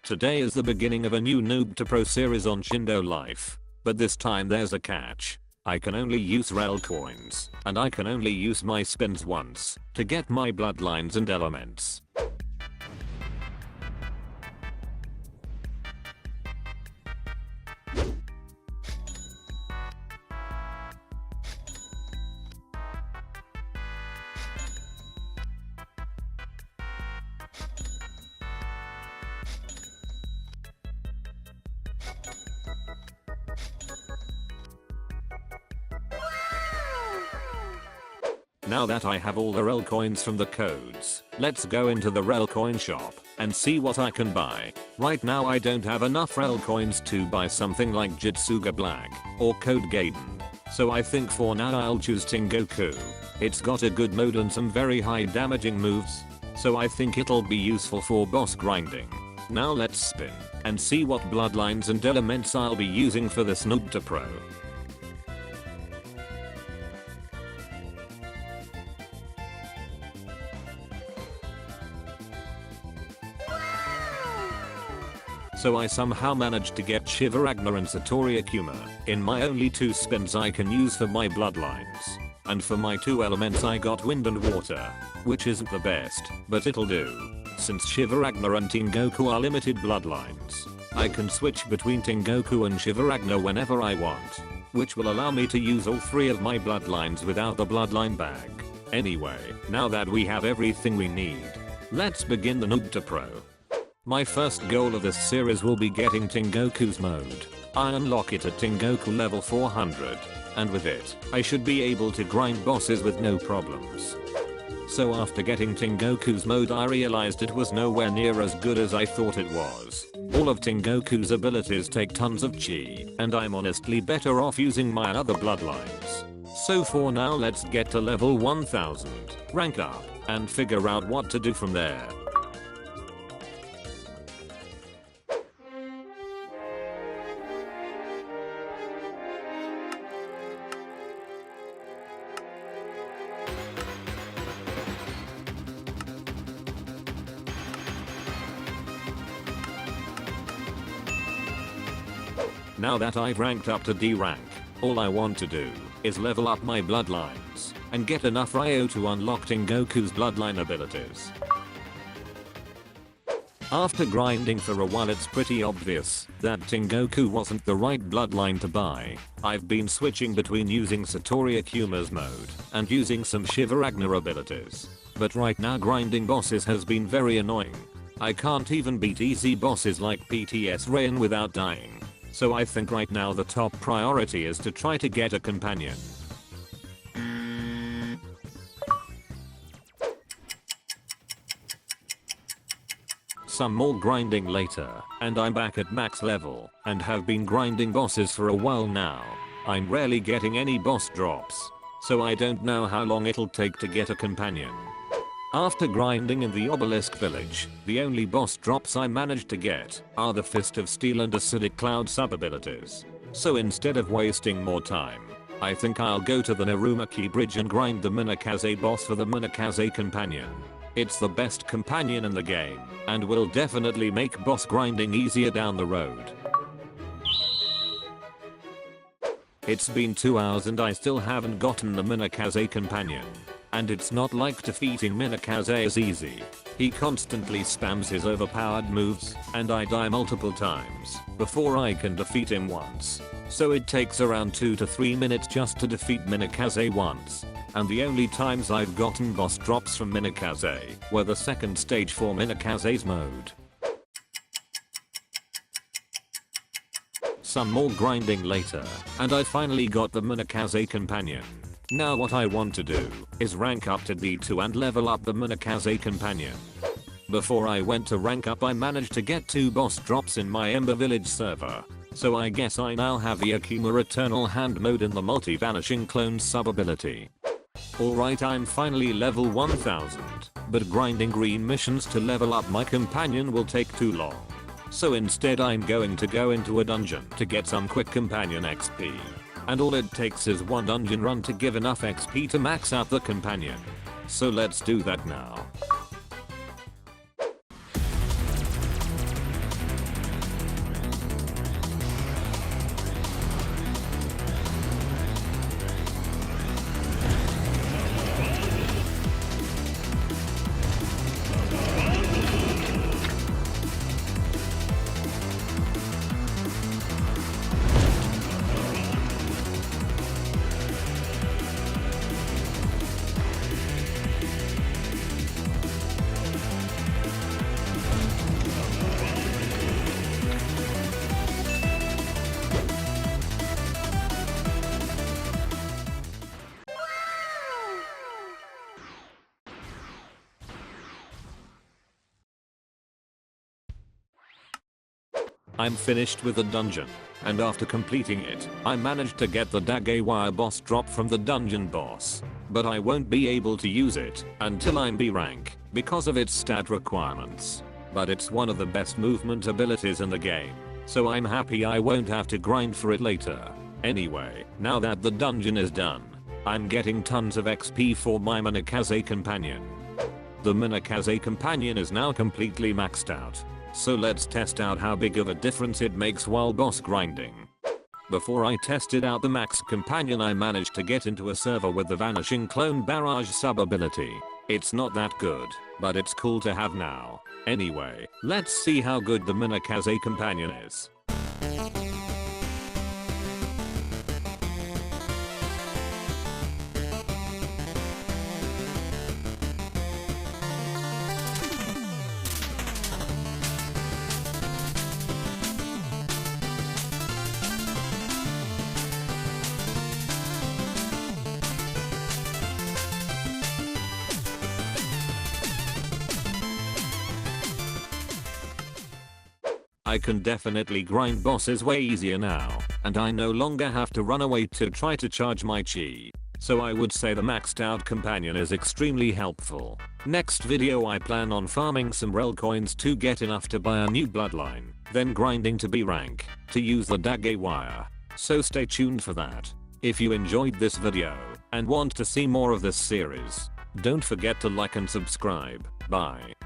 Today is the beginning of a new Noob to Pro series on Shindo Life. But this time there's a catch. I can only use RELL coins, and I can only use my spins once to get my bloodlines and elements. Now that I have all the RELL coins from the codes, let's go into the RELL coin shop and see what I can buy. Right now I don't have enough RELL coins to buy something like Jitsuga Black or Code Gaiden. So I think for now I'll choose Tengoku. It's got a good mode and some very high damaging moves. So I think it'll be useful for boss grinding. Now let's spin and see what bloodlines and elements I'll be using for this Noob to Pro. So I somehow managed to get Shiva Ragnar and Satori Akuma. In my only 2 spins I can use for my bloodlines. And for my 2 elements I got wind and water. Which isn't the best, but it'll do. Since Shiva Ragnar and Tengoku are limited bloodlines, I can switch between Tengoku and Shiva Ragnar whenever I want. Which will allow me to use all 3 of my bloodlines without the bloodline bag. Anyway, now that we have everything we need, let's begin the Noob to Pro. My first goal of this series will be getting Tengoku's mode. I unlock it at Tengoku level 400, and with it, I should be able to grind bosses with no problems. So after getting Tengoku's mode I realized it was nowhere near as good as I thought it was. All of Tengoku's abilities take tons of chi, and I'm honestly better off using my other bloodlines. So for now let's get to level 1000, rank up, and figure out what to do from there. Now that I've ranked up to D rank, all I want to do is level up my bloodlines and get enough Ryo to unlock Tengoku's bloodline abilities. After grinding for a while it's pretty obvious that Tengoku wasn't the right bloodline to buy. I've been switching between using Satori Akuma's mode and using some Shiva Ragnar abilities. But right now grinding bosses has been very annoying. I can't even beat easy bosses like PTS Rain without dying. So I think right now the top priority is to try to get a companion. Some more grinding later, and I'm back at max level, and have been grinding bosses for a while now. I'm rarely getting any boss drops, so I don't know how long it'll take to get a companion. After grinding in the Obelisk village, the only boss drops I managed to get are the Fist of Steel and Acidic Cloud sub-abilities. So instead of wasting more time, I think I'll go to the Narumaki Bridge and grind the Minakaze boss for the Minakaze companion. It's the best companion in the game, and will definitely make boss grinding easier down the road. It's been 2 hours and I still haven't gotten the Minakaze companion. And it's not like defeating Minakaze is easy. He constantly spams his overpowered moves, and I die multiple times before I can defeat him once. So it takes around 2 to 3 minutes just to defeat Minakaze once. And the only times I've gotten boss drops from Minakaze were the second stage for Minakaze's mode. Some more grinding later, and I finally got the Minakaze companion. Now what I want to do is rank up to D2 and level up the Minakaze companion. Before I went to rank up I managed to get 2 boss drops in my Ember Village server. So I guess I now have the Akuma Eternal Hand mode in the multi-vanishing clone sub-ability. Alright, I'm finally level 1000, but grinding green missions to level up my companion will take too long. So instead I'm going to go into a dungeon to get some quick companion XP. and all it takes is one dungeon run to give enough XP to max out the companion. So let's do that now. I'm finished with the dungeon, and after completing it, I managed to get the Dagger Wire boss drop from the dungeon boss. But I won't be able to use it until I'm B rank because of its stat requirements. But it's one of the best movement abilities in the game, so I'm happy I won't have to grind for it later. Anyway, now that the dungeon is done, I'm getting tons of XP for my Minakaze companion. The Minakaze companion is now completely maxed out. So let's test out how big of a difference it makes while boss grinding. Before I tested out the max companion, I managed to get into a server with the vanishing clone barrage sub ability. It's not that good, but it's cool to have now. Anyway, let's see how good the Minakaze companion is. I can definitely grind bosses way easier now, and I no longer have to run away to try to charge my chi. So I would say the maxed out companion is extremely helpful. Next video I plan on farming some RELL coins to get enough to buy a new bloodline, then grinding to B rank, to use the Dagger Wire. So stay tuned for that. If you enjoyed this video, and want to see more of this series, don't forget to like and subscribe. Bye.